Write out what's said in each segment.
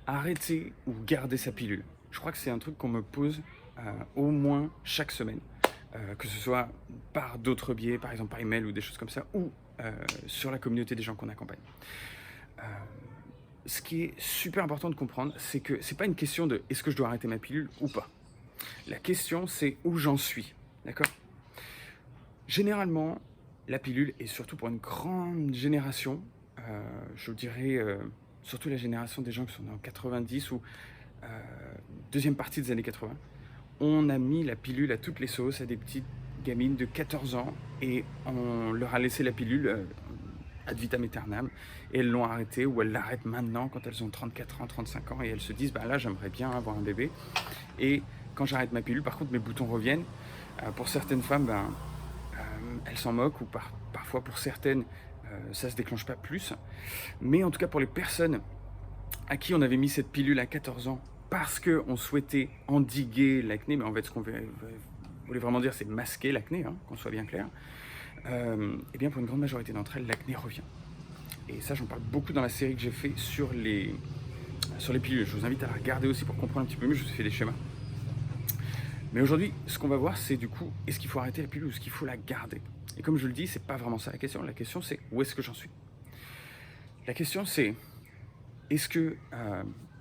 arrêter ou garder sa pilule? Je crois que c'est un truc qu'on me pose au moins chaque semaine, que ce soit par d'autres biais, par exemple par email ou des choses comme ça, ou sur la communauté des gens qu'on accompagne. Ce qui est super important de comprendre, c'est que c'est pas une question de est-ce que je dois arrêter ma pilule ou pas. La question, c'est où j'en suis, d'accord? Généralement, la pilule, et surtout pour une grande génération, je dirais surtout la génération des gens qui sont nés en 90 ou deuxième partie des années 80, on a mis la pilule à toutes les sauces à des petites gamines de 14 ans et on leur a laissé la pilule ad vitam aeternam et elles l'ont arrêtée ou elles l'arrêtent maintenant quand elles ont 34 ans, 35 ans et elles se disent bah là j'aimerais bien avoir un bébé et quand j'arrête ma pilule par contre mes boutons reviennent. Pour certaines femmes elles s'en moquent ou parfois pour certaines ça se déclenche pas plus, mais en tout cas pour les personnes à qui on avait mis cette pilule à 14 ans parce qu'on souhaitait endiguer l'acné, mais en fait ce qu'on voulait vraiment dire c'est masquer l'acné, hein, qu'on soit bien clair, et bien pour une grande majorité d'entre elles l'acné revient. Et ça j'en parle beaucoup dans la série que j'ai fait sur les pilules. Je vous invite à la regarder aussi pour comprendre un petit peu mieux, je vous ai fait des schémas. Mais aujourd'hui, ce qu'on va voir, c'est du coup, est-ce qu'il faut arrêter la pilule ou est-ce qu'il faut la garder? Et comme je le dis, c'est pas vraiment ça la question. La question, c'est où est-ce que j'en suis? La question, c'est est-ce que,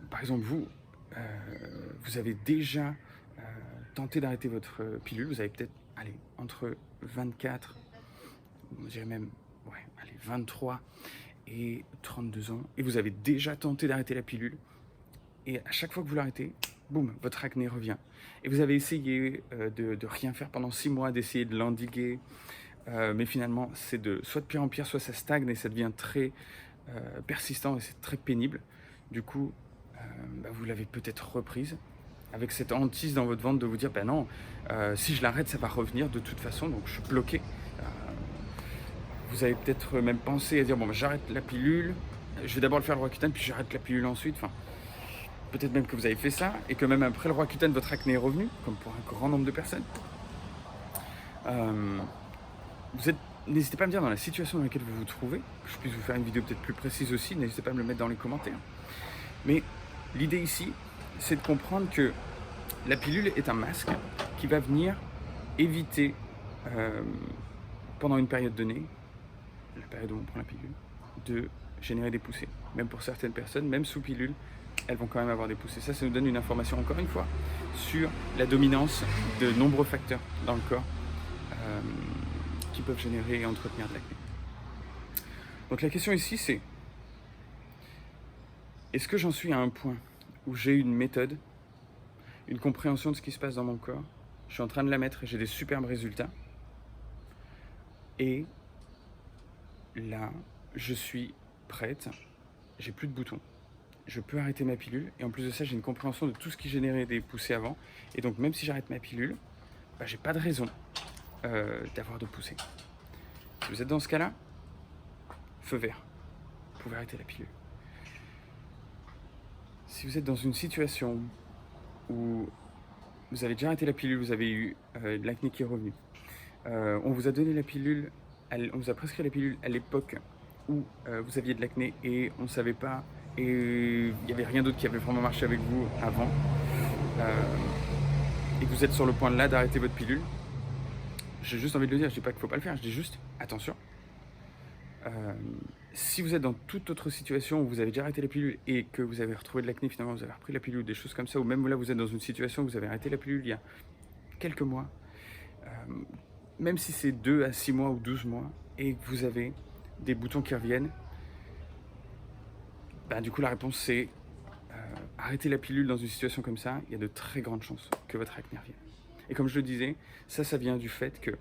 par exemple, vous avez déjà tenté d'arrêter votre pilule? Vous avez peut-être, allez, entre 24, je dirais même, ouais, allez, 23 et 32 ans, et vous avez déjà tenté d'arrêter la pilule, et à chaque fois que vous l'arrêtez, boum, votre acné revient. Et vous avez essayé de rien faire pendant 6 mois, d'essayer de l'endiguer, mais finalement, c'est soit de pire en pire, soit ça stagne et ça devient très persistant et c'est très pénible. Du coup, vous l'avez peut-être reprise avec cette hantise dans votre ventre de vous dire ben non, si je l'arrête, ça va revenir de toute façon, donc je suis bloqué. Vous avez peut-être même pensé à dire bon, j'arrête la pilule, je vais d'abord le faire le Roaccutane, puis j'arrête la pilule ensuite. Enfin, peut-être même que vous avez fait ça et que même après le Roaccutane, votre acné est revenu, comme pour un grand nombre de personnes. N'hésitez pas à me dire dans la situation dans laquelle vous vous trouvez, que je puisse vous faire une vidéo peut-être plus précise aussi, n'hésitez pas à me le mettre dans les commentaires. Mais l'idée ici, c'est de comprendre que la pilule est un masque qui va venir éviter, pendant une période donnée, la période où on prend la pilule, de générer des poussées. Même pour certaines personnes, même sous pilule, elles vont quand même avoir des poussées. Ça nous donne une information, encore une fois, sur la dominance de nombreux facteurs dans le corps qui peuvent générer et entretenir de l'acné. Donc la question ici, c'est est-ce que j'en suis à un point où j'ai une méthode, une compréhension de ce qui se passe dans mon corps, je suis en train de la mettre et j'ai des superbes résultats, et là, je suis prête, j'ai plus de boutons, je peux arrêter ma pilule, et en plus de ça, j'ai une compréhension de tout ce qui générait des poussées avant, et donc même si j'arrête ma pilule, j'ai pas de raison d'avoir de poussées. Si vous êtes dans ce cas-là, feu vert, vous pouvez arrêter la pilule. Si vous êtes dans une situation où vous avez déjà arrêté la pilule, vous avez eu de l'acné qui est revenu, on vous a donné la pilule, on vous a prescrit la pilule à l'époque où vous aviez de l'acné et on ne savait pas, et il n'y avait rien d'autre qui avait vraiment marché avec vous avant, et que vous êtes sur le point là d'arrêter votre pilule, j'ai juste envie de le dire, je ne dis pas qu'il ne faut pas le faire, je dis juste attention. Si vous êtes dans toute autre situation où vous avez déjà arrêté la pilule et que vous avez retrouvé de l'acné, finalement vous avez repris la pilule, des choses comme ça, ou même là vous êtes dans une situation où vous avez arrêté la pilule il y a quelques mois, même si c'est 2 à 6 mois ou 12 mois, et que vous avez des boutons qui reviennent, du coup la réponse c'est arrêter la pilule dans une situation comme ça, il y a de très grandes chances que votre acné revienne. Et comme je le disais, ça vient du fait que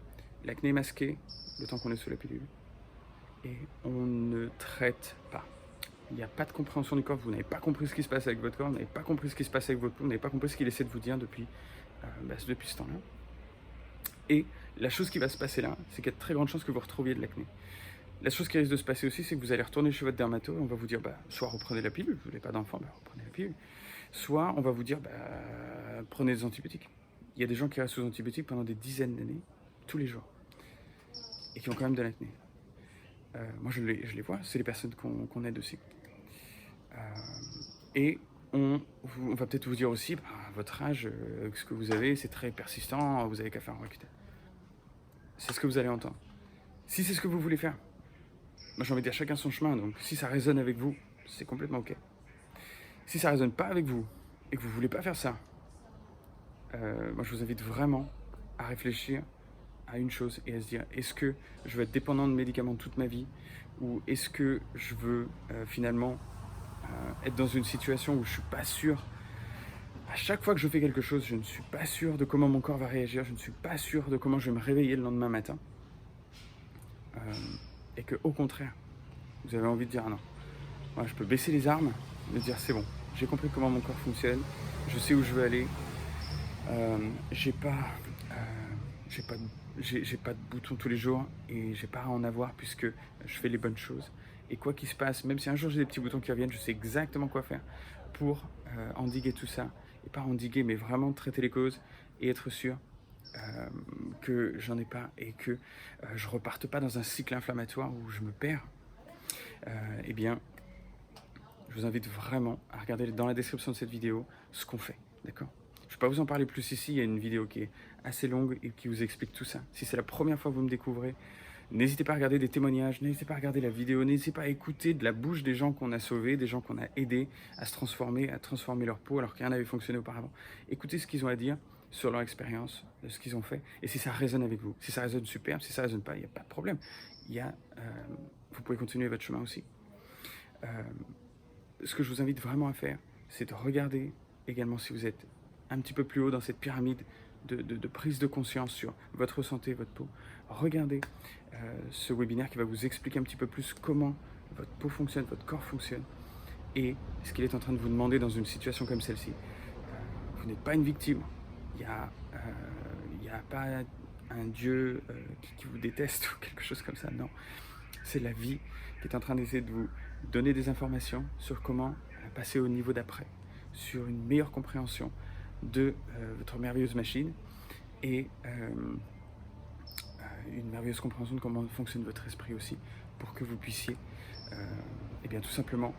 l'acné est masqué le temps qu'on est sous la pilule, et on ne traite pas. Il n'y a pas de compréhension du corps, vous n'avez pas compris ce qui se passe avec votre corps, vous n'avez pas compris ce qui se passe avec votre peau, vous n'avez pas compris ce qu'il essaie de vous dire depuis ce temps-là. Et la chose qui va se passer là, c'est qu'il y a de très grandes chances que vous retrouviez de l'acné. La chose qui risque de se passer aussi, c'est que vous allez retourner chez votre dermato et on va vous dire, soit reprenez la pilule, vous n'avez pas d'enfant, reprenez la pilule. Soit on va vous dire, prenez des antibiotiques. Il y a des gens qui restent sous antibiotiques pendant des dizaines d'années, tous les jours, et qui ont quand même de l'acné. Moi, je les vois, c'est les personnes qu'on aide aussi. Et on va peut-être vous dire aussi, à votre âge, ce que vous avez, c'est très persistant, vous avez qu'à faire un recul. C'est ce que vous allez entendre. Si c'est ce que vous voulez faire, moi j'ai envie de dire chacun son chemin, donc si ça résonne avec vous, c'est complètement ok. Si ça résonne pas avec vous et que vous voulez pas faire ça, moi je vous invite vraiment à réfléchir à une chose et à se dire, est-ce que je veux être dépendant de médicaments toute ma vie, ou est-ce que je veux finalement être dans une situation où je suis pas sûr. À chaque fois que je fais quelque chose, je ne suis pas sûr de comment mon corps va réagir, je ne suis pas sûr de comment je vais me réveiller le lendemain matin. Et que au contraire, vous avez envie de dire non. Moi, je peux baisser les armes, me dire c'est bon, j'ai compris comment mon corps fonctionne, je sais où je veux aller. J'ai pas de boutons tous les jours et j'ai pas à en avoir puisque je fais les bonnes choses. Et quoi qu'il se passe, même si un jour j'ai des petits boutons qui reviennent, je sais exactement quoi faire pour endiguer tout ça. Et pas endiguer, mais vraiment traiter les causes et être sûr que j'en ai pas et que je reparte pas dans un cycle inflammatoire où je me perds. Eh bien, je vous invite vraiment à regarder dans la description de cette vidéo ce qu'on fait, d'accord ? Je ne vais pas vous en parler plus ici, il y a une vidéo qui est assez longue et qui vous explique tout ça. Si c'est la première fois que vous me découvrez, n'hésitez pas à regarder des témoignages, n'hésitez pas à regarder la vidéo, n'hésitez pas à écouter de la bouche des gens qu'on a sauvés, des gens qu'on a aidés à se transformer, à transformer leur peau alors que rien n'avait fonctionné auparavant. Écoutez ce qu'ils ont à dire sur leur expérience, de ce qu'ils ont fait, et si ça résonne avec vous. Si ça résonne, super, si ça résonne pas, il n'y a pas de problème. Vous pouvez continuer votre chemin aussi. Ce que je vous invite vraiment à faire, c'est de regarder également si vous êtes un petit peu plus haut dans cette pyramide de prise de conscience sur votre santé, votre peau. Regardez ce webinaire qui va vous expliquer un petit peu plus comment votre peau fonctionne, votre corps fonctionne et ce qu'il est en train de vous demander dans une situation comme celle-ci. Vous n'êtes pas une victime. Il n'y a pas un Dieu qui vous déteste ou quelque chose comme ça. Non, c'est la vie qui est en train d'essayer de vous donner des informations sur comment passer au niveau d'après, sur une meilleure compréhension de votre merveilleuse machine et une merveilleuse compréhension de comment fonctionne votre esprit aussi, pour que vous puissiez et bien tout simplement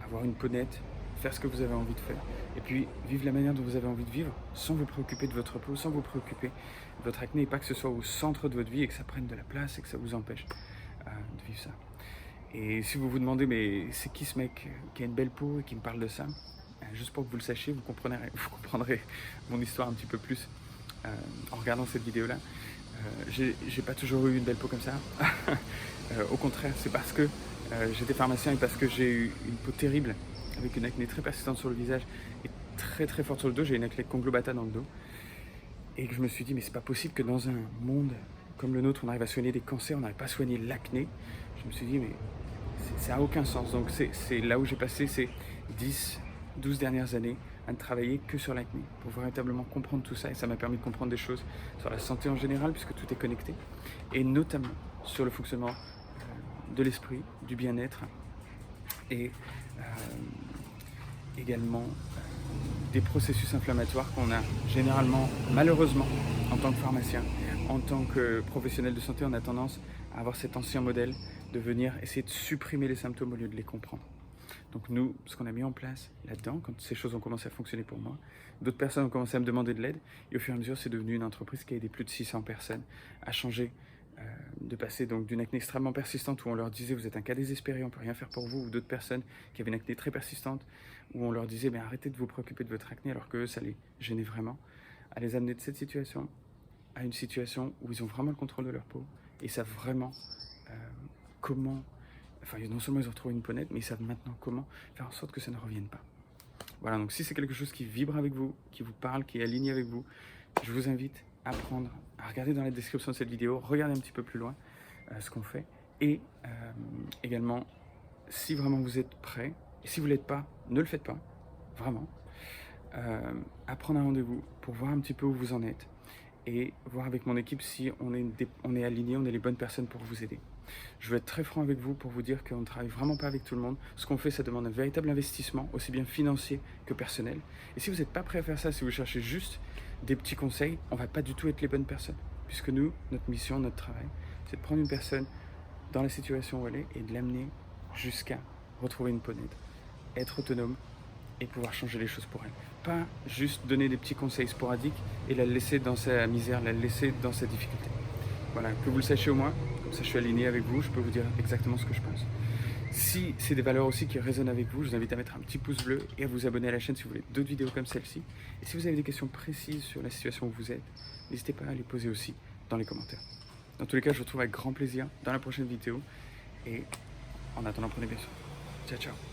avoir une peau nette, faire ce que vous avez envie de faire, et puis vivre la manière dont vous avez envie de vivre, sans vous préoccuper de votre peau, sans vous préoccuper de votre acné, et pas que ce soit au centre de votre vie et que ça prenne de la place et que ça vous empêche de vivre ça. Et si vous vous demandez, mais c'est qui ce mec qui a une belle peau et qui me parle de ça, juste pour que vous le sachiez, vous comprendrez mon histoire un petit peu plus en regardant cette vidéo-là. J'ai pas toujours eu une belle peau comme ça. Au contraire, c'est parce que j'étais pharmacien et parce que j'ai eu une peau terrible, avec une acné très persistante sur le visage et très très forte sur le dos. J'ai une acné conglobata dans le dos. Et que je me suis dit, mais c'est pas possible que dans un monde comme le nôtre, on arrive à soigner des cancers, on n'arrive pas à soigner l'acné. Je me suis dit, mais ça n'a aucun sens. Donc c'est là où j'ai passé ces 10-12 dernières années à ne travailler que sur l'acné, pour véritablement comprendre tout ça. Et ça m'a permis de comprendre des choses sur la santé en général, puisque tout est connecté, et notamment sur le fonctionnement de l'esprit, du bien-être, et également des processus inflammatoires qu'on a généralement, malheureusement, en tant que pharmacien, en tant que professionnel de santé, on a tendance à avoir cet ancien modèle de venir essayer de supprimer les symptômes au lieu de les comprendre. Donc nous, ce qu'on a mis en place là-dedans, quand ces choses ont commencé à fonctionner pour moi, d'autres personnes ont commencé à me demander de l'aide, et au fur et à mesure, c'est devenu une entreprise qui a aidé plus de 600 personnes à changer, de passer donc d'une acné extrêmement persistante où on leur disait vous êtes un cas désespéré, on peut rien faire pour vous, ou d'autres personnes qui avaient une acné très persistante où on leur disait mais arrêtez de vous préoccuper de votre acné alors que ça les gênait vraiment, à les amener de cette situation à une situation où ils ont vraiment le contrôle de leur peau et savent vraiment comment, enfin non seulement ils ont retrouvé une peau nette, mais ils savent maintenant comment faire en sorte que ça ne revienne pas. Voilà, donc si c'est quelque chose qui vibre avec vous, qui vous parle, qui est aligné avec vous, je vous invite à prendre, à regarder dans la description de cette vidéo, regardez un petit peu plus loin ce qu'on fait, et également, si vraiment vous êtes prêt, et si vous ne l'êtes pas, ne le faites pas, vraiment, à prendre un rendez-vous pour voir un petit peu où vous en êtes, et voir avec mon équipe si on est aligné, on est les bonnes personnes pour vous aider. Je veux être très franc avec vous pour vous dire qu'on ne travaille vraiment pas avec tout le monde. Ce qu'on fait, ça demande un véritable investissement, aussi bien financier que personnel. Et si vous n'êtes pas prêt à faire ça, si vous cherchez juste des petits conseils, on ne va pas du tout être les bonnes personnes. Puisque nous, notre mission, notre travail, c'est de prendre une personne dans la situation où elle est et de l'amener jusqu'à retrouver une peau nette, être autonome et pouvoir changer les choses pour elle. Pas juste donner des petits conseils sporadiques et la laisser dans sa misère, la laisser dans sa difficulté. Voilà, que vous le sachiez au moins, comme ça je suis aligné avec vous, je peux vous dire exactement ce que je pense. Si c'est des valeurs aussi qui résonnent avec vous, je vous invite à mettre un petit pouce bleu et à vous abonner à la chaîne si vous voulez d'autres vidéos comme celle-ci. Et si vous avez des questions précises sur la situation où vous êtes, n'hésitez pas à les poser aussi dans les commentaires. Dans tous les cas, je vous retrouve avec grand plaisir dans la prochaine vidéo. Et en attendant, prenez bien soin. Ciao, ciao.